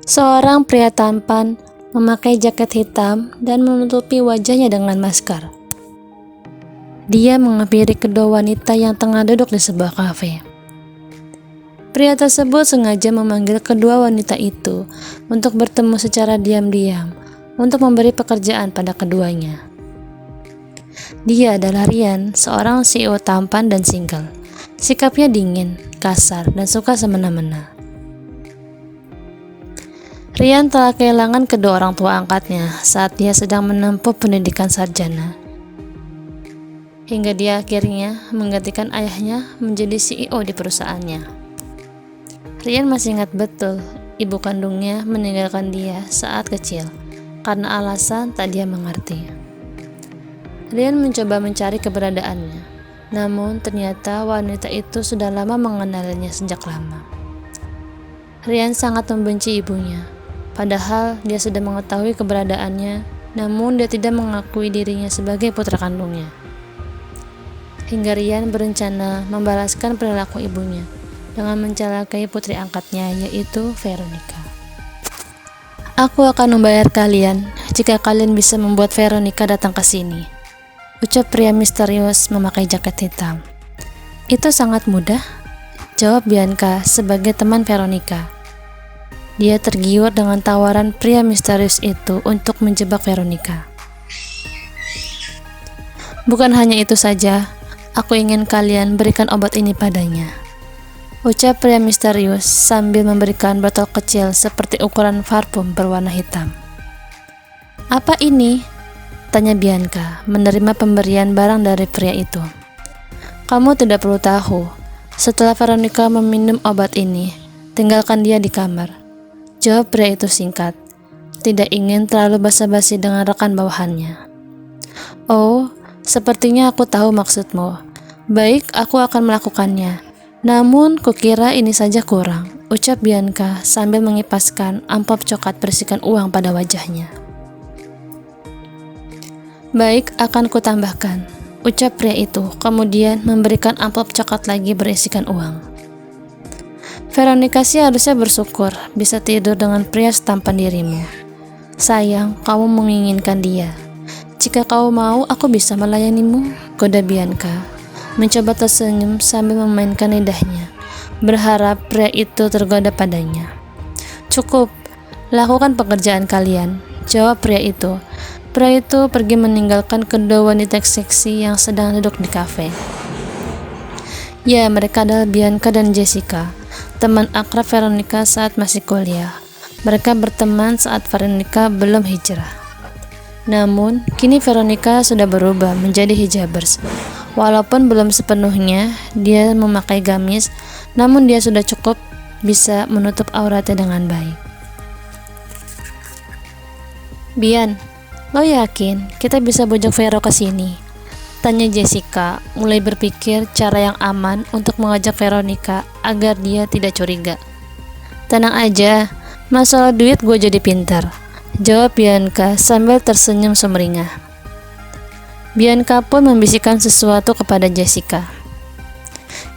Seorang pria tampan memakai jaket hitam dan menutupi wajahnya dengan masker. Dia menghampiri kedua wanita yang tengah duduk di sebuah kafe. Pria tersebut sengaja memanggil kedua wanita itu untuk bertemu secara diam-diam untuk memberi pekerjaan pada keduanya. Dia adalah Ryan, seorang CEO tampan dan single. Sikapnya dingin, kasar, dan suka semena-mena. Ryan telah kehilangan kedua orang tua angkatnya saat dia sedang menempuh pendidikan sarjana. Hingga dia akhirnya menggantikan ayahnya menjadi CEO di perusahaannya. Ryan masih ingat betul ibu kandungnya meninggalkan dia saat kecil karena alasan tak dia mengerti. Ryan mencoba mencari keberadaannya, namun ternyata wanita itu sudah lama mengenalinya sejak lama. Ryan sangat membenci ibunya. Padahal dia sudah mengetahui keberadaannya, namun dia tidak mengakui dirinya sebagai putra kandungnya. Hingga Ryan berencana membalaskan perilaku ibunya dengan mencelakai putri angkatnya, yaitu Veronica. "Aku akan membayar kalian jika kalian bisa membuat Veronica datang ke sini," ucap pria misterius memakai jaket hitam. "Itu sangat mudah," jawab Bianca sebagai teman Veronica. Dia tergiur dengan tawaran pria misterius itu untuk menjebak Veronica. "Bukan hanya itu saja, aku ingin kalian berikan obat ini padanya," ucap pria misterius sambil memberikan botol kecil seperti ukuran parfum berwarna hitam. "Apa ini?" tanya Bianca, menerima pemberian barang dari pria itu. "Kamu tidak perlu tahu. Setelah Veronica meminum obat ini, tinggalkan dia di kamar," jawab pria itu singkat, tidak ingin terlalu basa-basi dengan rekan bawahannya. "Oh, sepertinya aku tahu maksudmu. Baik, aku akan melakukannya. Namun, kukira ini saja kurang," ucap Bianca sambil mengipaskan amplop coklat berisikan uang pada wajahnya. "Baik, akan kutambahkan," ucap pria itu, kemudian memberikan amplop coklat lagi berisikan uang. "Veronica sih harusnya bersyukur bisa tidur dengan pria setampan dirimu. Sayang, kamu menginginkan dia. Jika kau mau, aku bisa melayanimu," goda Bianca, mencoba tersenyum sambil memainkan lidahnya, berharap pria itu tergoda padanya. "Cukup, lakukan pekerjaan kalian," jawab pria itu. Pria itu pergi meninggalkan kedua wanita seksi yang sedang duduk di kafe. Ya, mereka adalah Bianca dan Jessica, teman akrab Veronica saat masih kuliah. Mereka berteman saat Veronica belum hijrah. Namun, kini Veronica sudah berubah menjadi hijabers. Walaupun belum sepenuhnya dia memakai gamis, namun dia sudah cukup bisa menutup auratnya dengan baik. "Bian, lo yakin kita bisa bujuk Vero ke sini?" tanya Jessica, mulai berpikir cara yang aman untuk mengajak Veronica agar dia tidak curiga. "Tenang aja, masalah duit gue jadi pintar," jawab Bianca sambil tersenyum sumringah. Bianca pun membisikkan sesuatu kepada Jessica.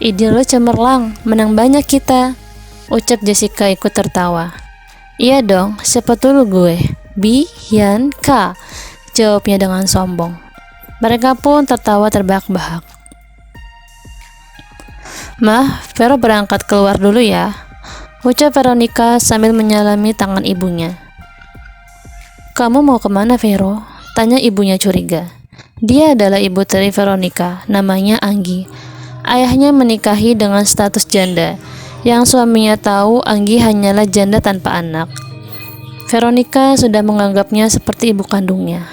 "Ide lo cemerlang, menang banyak kita," ucap Jessica ikut tertawa. "Iya dong, siapa dulu gue?" "Bianca," jawabnya dengan sombong. Mereka pun tertawa terbahak-bahak. "Mah, Vero berangkat keluar dulu ya," ucap Veronica sambil menyalami tangan ibunya. "Kamu mau kemana, Vero?" tanya ibunya curiga. Dia adalah ibu tiri Veronica, namanya Anggi. Ayahnya menikahi dengan status janda, yang suaminya tahu Anggi hanyalah janda tanpa anak. Veronica sudah menganggapnya seperti ibu kandungnya.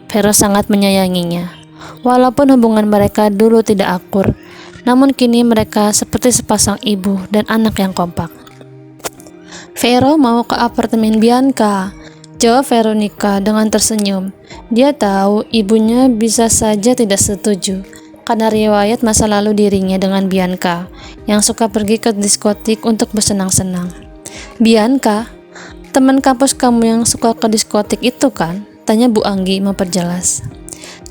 Vero sangat menyayanginya. Walaupun hubungan mereka dulu tidak akur, namun kini mereka seperti sepasang ibu dan anak yang kompak. "Vero mau ke apartemen Bianca," jawab Veronica dengan tersenyum. Dia tahu ibunya bisa saja tidak setuju karena riwayat masa lalu dirinya dengan Bianca yang suka pergi ke diskotik untuk bersenang-senang. "Bianca, teman kampus kamu yang suka ke diskotik itu kan?" tanya Bu Anggi memperjelas.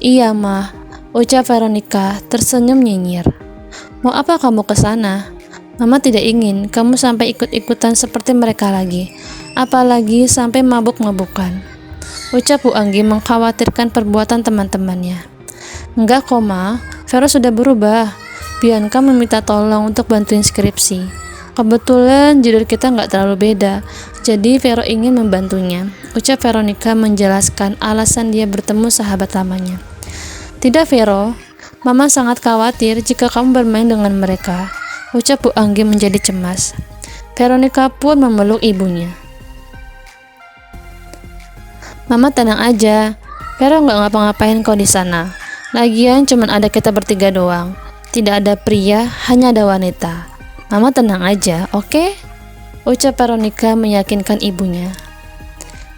"Iya, Mah," ucap Veronica tersenyum nyinyir. "Mau apa kamu ke sana?" Mama tidak ingin kamu sampai ikut-ikutan seperti mereka lagi, apalagi sampai mabuk-mabukan. Ucap Bu Anggi mengkhawatirkan perbuatan teman-temannya. Enggak kok Ma, Vero sudah berubah. Bianca meminta tolong untuk bantuin skripsi. Kebetulan judul kita nggak terlalu beda, jadi Vero ingin membantunya. Ucap Veronica menjelaskan alasan dia bertemu sahabat lamanya. Tidak Vero, Mama sangat khawatir jika kamu bermain dengan mereka. Ucap Bu Anggi menjadi cemas. Veronica pun memeluk ibunya. Mama tenang aja, Vero nggak ngapa-ngapain kok di sana. Lagian cuman ada kita bertiga doang. Tidak ada pria, hanya ada wanita. Mama tenang aja, oke? Ucap Veronica meyakinkan ibunya.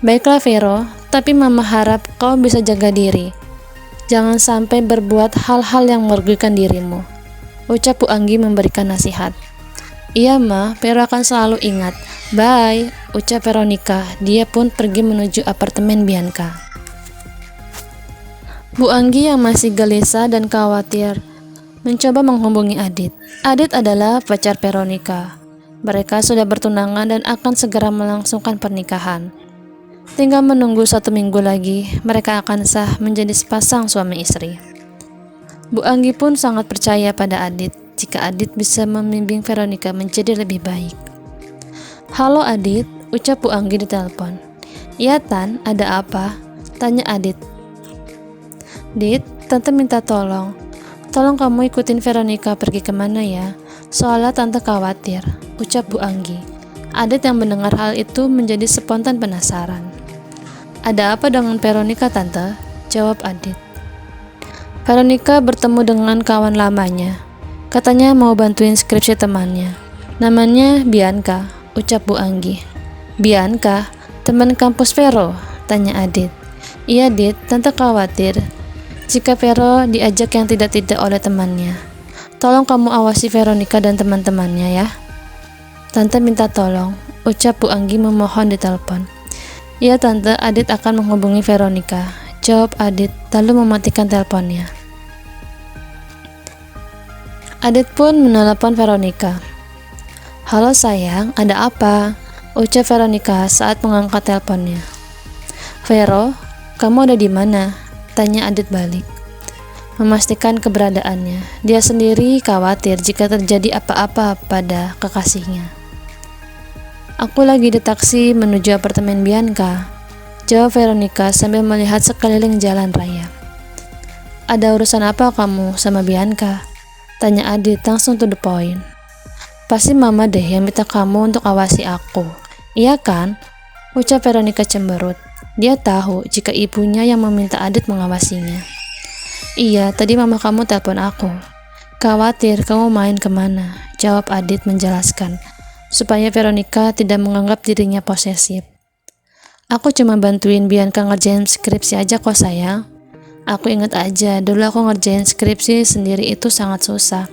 Baiklah Vero, tapi Mama harap kau bisa jaga diri. Jangan sampai berbuat hal-hal yang merugikan dirimu. Ucap Bu Anggi memberikan nasihat. Iya Ma, Vero akan selalu ingat. Bye, ucap Veronica. Dia pun pergi menuju apartemen Bianca. Bu Anggi yang masih gelisah dan khawatir mencoba menghubungi Adit. Adit adalah pacar Veronica. Mereka sudah bertunangan dan akan segera melangsungkan pernikahan. Tinggal menunggu 1 minggu lagi, mereka akan sah menjadi sepasang suami istri. Bu Anggi pun sangat percaya pada Adit, jika Adit bisa membimbing Veronica menjadi lebih baik. Halo Adit, ucap Bu Anggi di telepon. Iya Tan, ada apa? Tanya Adit. Dit, Tante minta tolong. Tolong kamu ikutin Veronica pergi kemana ya? Soalnya Tante khawatir, ucap Bu Anggi. Adit yang mendengar hal itu menjadi spontan penasaran. Ada apa dengan Veronica Tante? Jawab Adit. Veronica bertemu dengan kawan lamanya. Katanya mau bantuin skripsi temannya. Namanya Bianca, ucap Bu Anggi. Bianca, teman kampus Vero? Tanya Adit. Iya Dit, Tante khawatir jika Vero diajak yang tidak-tidak oleh temannya. Tolong kamu awasi Veronica dan teman-temannya ya. Tante minta tolong, ucap Bu Anggi memohon di telepon. Iya Tante, Adit akan menghubungi Veronica, jawab Adit lalu mematikan teleponnya. Adit pun menelepon Veronica. Halo sayang, ada apa? Ucap Veronica saat mengangkat teleponnya. Vero, kamu ada di mana? Tanya Adit balik. Memastikan keberadaannya. Dia sendiri khawatir jika terjadi apa-apa pada kekasihnya. Aku lagi di taksi menuju apartemen Bianca, jawab Veronica sambil melihat sekeliling jalan raya. Ada urusan apa kamu sama Bianca? Tanya Adit langsung to the point. Pasti Mama deh yang minta kamu untuk awasi aku. Iya kan? Ucap Veronica cemberut. Dia tahu jika ibunya yang meminta Adit mengawasinya. Iya, tadi Mama kamu telepon aku. Khawatir kamu main kemana? Jawab Adit menjelaskan, supaya Veronica tidak menganggap dirinya posesif. Aku cuma bantuin Bianca ngerjain skripsi aja kok sayang. Aku ingat aja, dulu aku ngerjain skripsi sendiri itu sangat susah.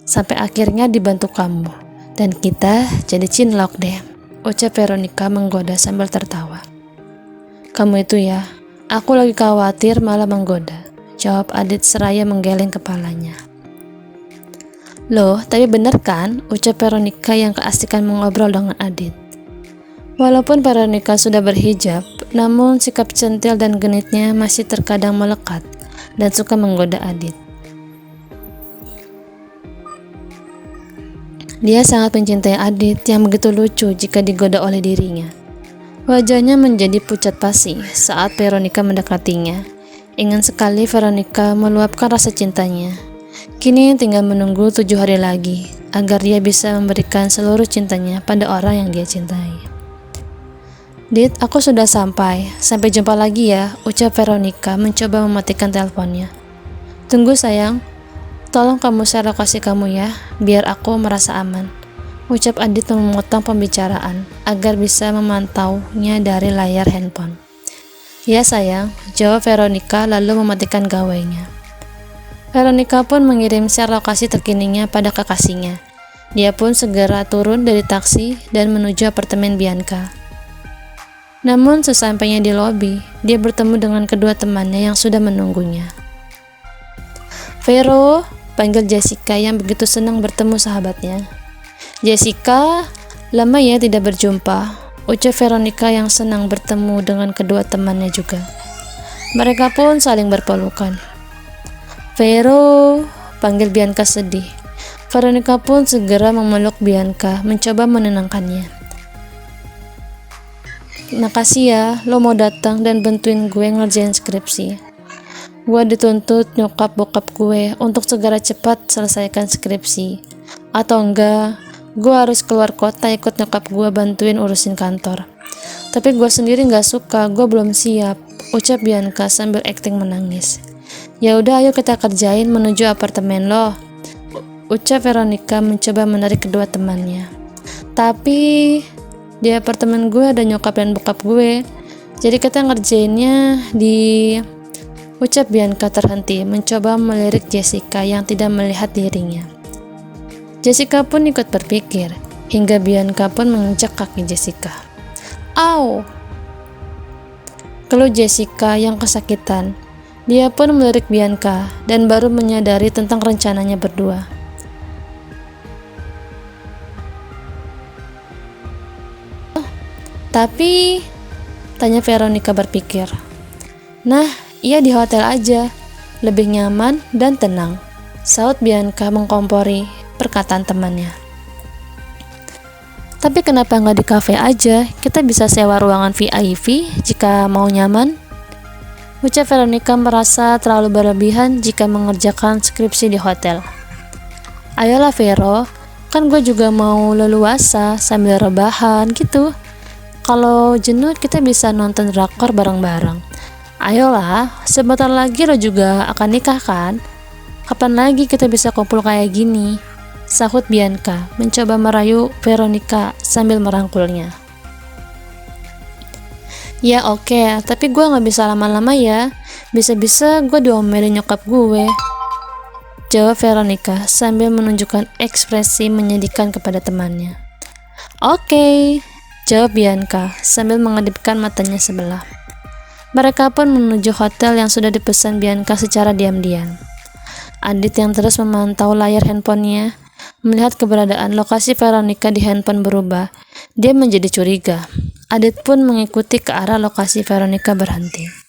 Sampai akhirnya dibantu kamu. Dan kita jadi cinlok deh, ucap Veronica menggoda sambil tertawa. Kamu itu ya, aku lagi khawatir malah menggoda, jawab Adit seraya menggeleng kepalanya. Loh, tapi bener kan? Ucap Veronica yang keasikan mengobrol dengan Adit. Walaupun Veronica sudah berhijab, namun sikap centil dan genitnya masih terkadang melekat dan suka menggoda Adit. Dia sangat mencintai Adit yang begitu lucu jika digoda oleh dirinya. Wajahnya menjadi pucat pasi saat Veronica mendekatinya. Ingin sekali Veronica meluapkan rasa cintanya. Kini tinggal menunggu 7 hari lagi agar dia bisa memberikan seluruh cintanya pada orang yang dia cintai. Dit, aku sudah sampai jumpa lagi ya, ucap Veronica mencoba mematikan teleponnya. Tunggu sayang, tolong kamu share lokasi kamu ya, biar aku merasa aman, ucap Adit memotong pembicaraan agar bisa memantaunya dari layar handphone. Ya sayang, jawab Veronica lalu mematikan gawainya. Veronica pun mengirim share lokasi terkininya pada kekasihnya. Dia pun segera turun dari taksi dan menuju apartemen Bianca. Namun sesampainya di lobi, dia bertemu dengan kedua temannya yang sudah menunggunya. Vero, panggil Jessica yang begitu senang bertemu sahabatnya. Jessica, lama ya tidak berjumpa, ucap Veronica yang senang bertemu dengan kedua temannya juga. Mereka pun saling berpelukan. Vero, panggil Bianca sedih. Veronica pun segera memeluk Bianca, mencoba menenangkannya. Makasih ya, lo mau datang dan bantuin gue ngerjain skripsi. Gue dituntut nyokap bokap gue untuk segera cepat selesaikan skripsi. Atau enggak, gue harus keluar kota ikut nyokap gue bantuin urusin kantor. Tapi gue sendiri gak suka, gue belum siap, ucap Bianca sambil akting menangis. Ya udah, ayo kita kerjain menuju apartemen lo, ucap Veronica mencoba menarik kedua temannya. Tapi di apartemen gue ada nyokap dan bokap gue, jadi kita ngerjainnya di... Ucap Bianca terhenti, mencoba melirik Jessica yang tidak melihat dirinya. Jessica pun ikut berpikir, hingga Bianca pun menginjak kaki Jessica. Au! Keluh Jessica yang kesakitan. Dia pun melirik Bianca dan baru menyadari tentang rencananya berdua. Tapi, tanya Veronica berpikir. Nah, ia di hotel aja, lebih nyaman dan tenang, saut Bianca mengkompori perkataan temannya. Tapi kenapa nggak di kafe aja? Kita bisa sewa ruangan VIP jika mau nyaman. Ucap Veronica merasa terlalu berlebihan jika mengerjakan skripsi di hotel. Ayolah Vero, kan gue juga mau leluasa sambil rebahan gitu. Kalau jenuh kita bisa nonton drakor bareng-bareng. Ayolah, sebentar lagi lo juga akan nikah kan? Kapan lagi kita bisa kumpul kayak gini? Sahut Bianca, mencoba merayu Veronica sambil merangkulnya. Ya oke, tapi gue gak bisa lama-lama ya. Bisa-bisa gue diomelin nyokap gue, jawab Veronica sambil menunjukkan ekspresi menyedihkan kepada temannya. Oke, jawab Bianca sambil mengedipkan matanya sebelah. Mereka pun menuju hotel yang sudah dipesan Bianca secara diam-diam. Adit yang terus memantau layar handphonenya, melihat keberadaan lokasi Veronica di handphone berubah. Dia menjadi curiga. Adit pun mengikuti ke arah lokasi Veronica berhenti.